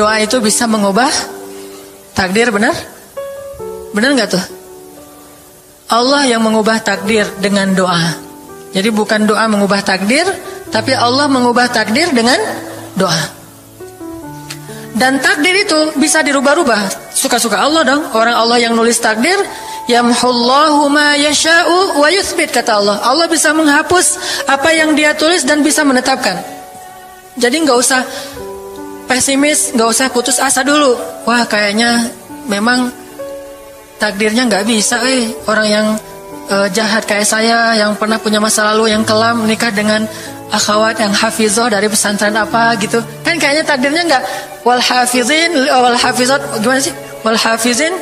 doa itu bisa mengubah takdir, benar? Benar nggak tuh? Allah yang mengubah takdir dengan doa. Jadi bukan doa mengubah takdir, tapi Allah mengubah takdir dengan doa. Dan takdir itu bisa dirubah-rubah. Suka-suka Allah dong. Orang Allah yang nulis takdir, yamhullahu ma yasha'u wa yuthbit, kata Allah. Allah bisa menghapus apa yang Dia tulis dan bisa menetapkan. Jadi nggak usah pesimis, nggak usah putus asa dulu. Wah, kayaknya memang takdirnya nggak bisa. Orang yang jahat kayak saya, yang pernah punya masa lalu yang kelam, menikah dengan akhwat yang hafizoh dari pesantren apa gitu, kan kayaknya takdirnya nggak. Wal hafizin wal hafizat, gimana sih? Wal hafizin,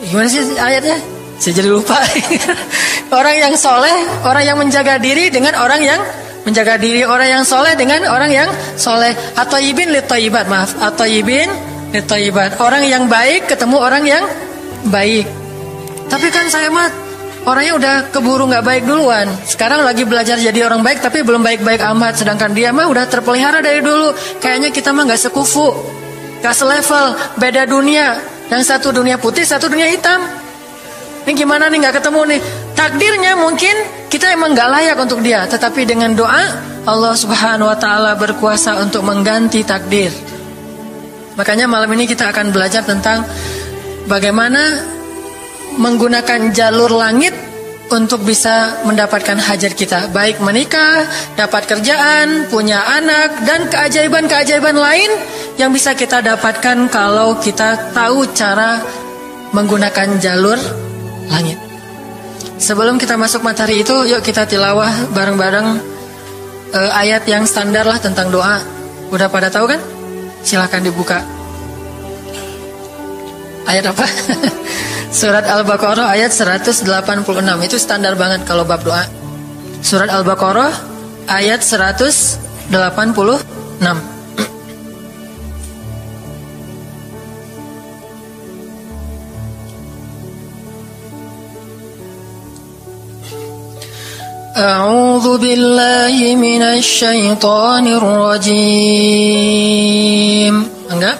gimana sih ayatnya? Saya jadi lupa. Orang yang soleh, orang yang menjaga diri dengan orang yang menjaga diri, orang yang soleh dengan orang yang soleh. At-thayyibin lit-thayyibat, maaf, at-thayyibin lit-thayyibat. Orang yang baik ketemu orang yang baik. Tapi kan saya mah orangnya udah keburu nggak baik duluan. Sekarang lagi belajar jadi orang baik, tapi belum baik-baik amat. Sedangkan dia mah udah terpelihara dari dulu. Kayaknya kita mah nggak sekufu, nggak selevel, beda dunia. Yang satu dunia putih, satu dunia hitam. Ini gimana nih, nggak ketemu nih. Takdirnya mungkin kita emang nggak layak untuk dia, tetapi dengan doa Allah Subhanahu Wa Taala berkuasa untuk mengganti takdir. Makanya malam ini kita akan belajar tentang bagaimana menggunakan jalur langit untuk bisa mendapatkan hajat kita, baik menikah, dapat kerjaan, punya anak, dan keajaiban-keajaiban lain yang bisa kita dapatkan kalau kita tahu cara menggunakan jalur langit. Sebelum kita masuk materi itu, yuk kita tilawah bareng-bareng ayat yang standar lah tentang doa. Udah pada tahu kan? Silakan dibuka. Ayat apa? Surat Al-Baqarah ayat 186. Itu standar banget kalau bab doa. Surat Al-Baqarah ayat 186. A'udzu billahi minasy syaithanir rajim. Enggak?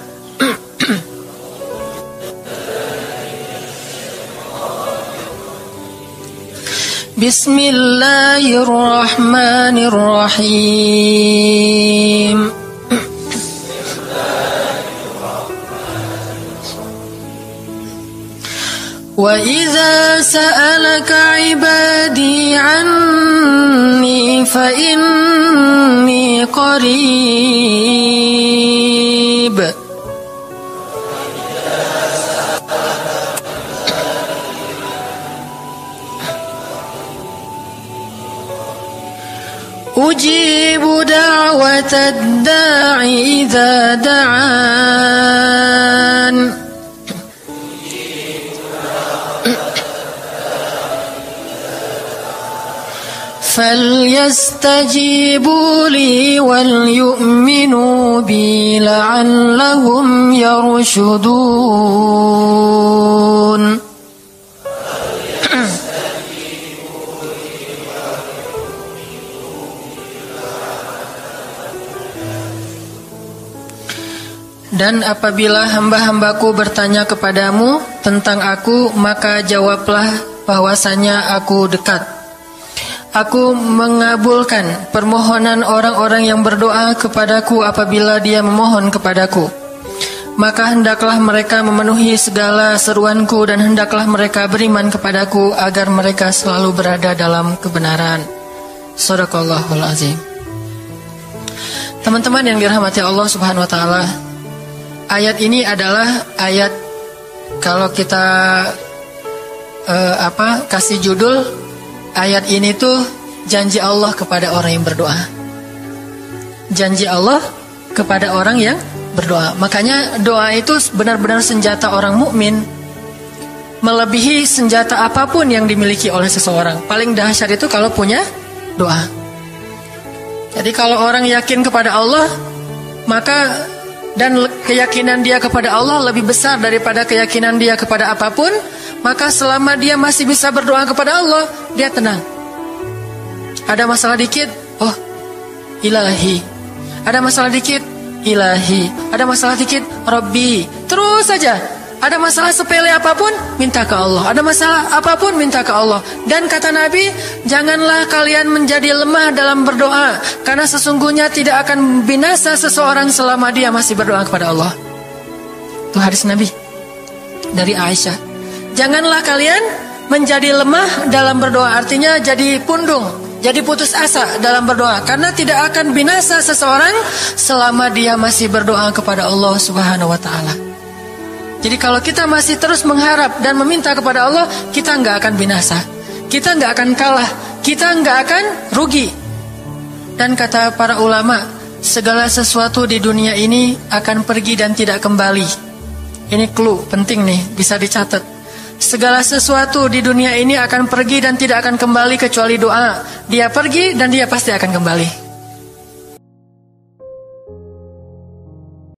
Bismillahirrahmanirrahim. Wa idza sa'alaka 'ibadi 'anni fa inni qarib. Ujibu da'watad da'i idza da'an. فَلْيَسْتَجِيبُوا لِي وَلْيُؤْمِنُوا بِي لَعَلَّهُمْ يَرْشُدُونَ. Dan apabila hamba-hambaku bertanya kepadamu tentang aku, maka jawablah bahwasanya aku dekat. Aku mengabulkan permohonan orang-orang yang berdoa kepadaku apabila dia memohon kepadaku. Maka hendaklah mereka memenuhi segala seruanku dan hendaklah mereka beriman kepadaku agar mereka selalu berada dalam kebenaran. Shadaqallahul azim. Teman-teman yang dirahmati Allah Subhanahu wa taala, ayat ini adalah ayat, kalau kita kasih judul ayat ini tuh janji Allah kepada orang yang berdoa. Janji Allah kepada orang yang berdoa. Makanya doa itu benar-benar senjata orang mukmin, melebihi senjata apapun yang dimiliki oleh seseorang. Paling dahsyat itu kalau punya doa. Jadi kalau orang yakin kepada Allah, maka dan keyakinan dia kepada Allah lebih besar daripada keyakinan dia kepada apapun, maka selama dia masih bisa berdoa kepada Allah, dia tenang. Ada masalah dikit, oh ilahi. Ada masalah dikit, ilahi. Ada masalah dikit, Rabbi. Terus saja. Ada masalah sepele apapun, minta ke Allah. Ada masalah apapun, minta ke Allah. Dan kata Nabi, janganlah kalian menjadi lemah dalam berdoa, karena sesungguhnya tidak akan binasa seseorang selama dia masih berdoa kepada Allah. Itu hadis Nabi dari Aisyah. Janganlah kalian menjadi lemah dalam berdoa, artinya jadi pundung, jadi putus asa dalam berdoa, karena tidak akan binasa seseorang selama dia masih berdoa kepada Allah Subhanahu wa taala. Jadi kalau kita masih terus mengharap dan meminta kepada Allah, kita nggak akan binasa, kita nggak akan kalah, kita nggak akan rugi. Dan kata para ulama, segala sesuatu di dunia ini akan pergi dan tidak kembali. Ini clue penting nih, bisa dicatat. Segala sesuatu di dunia ini akan pergi dan tidak akan kembali kecuali doa. Dia pergi dan dia pasti akan kembali.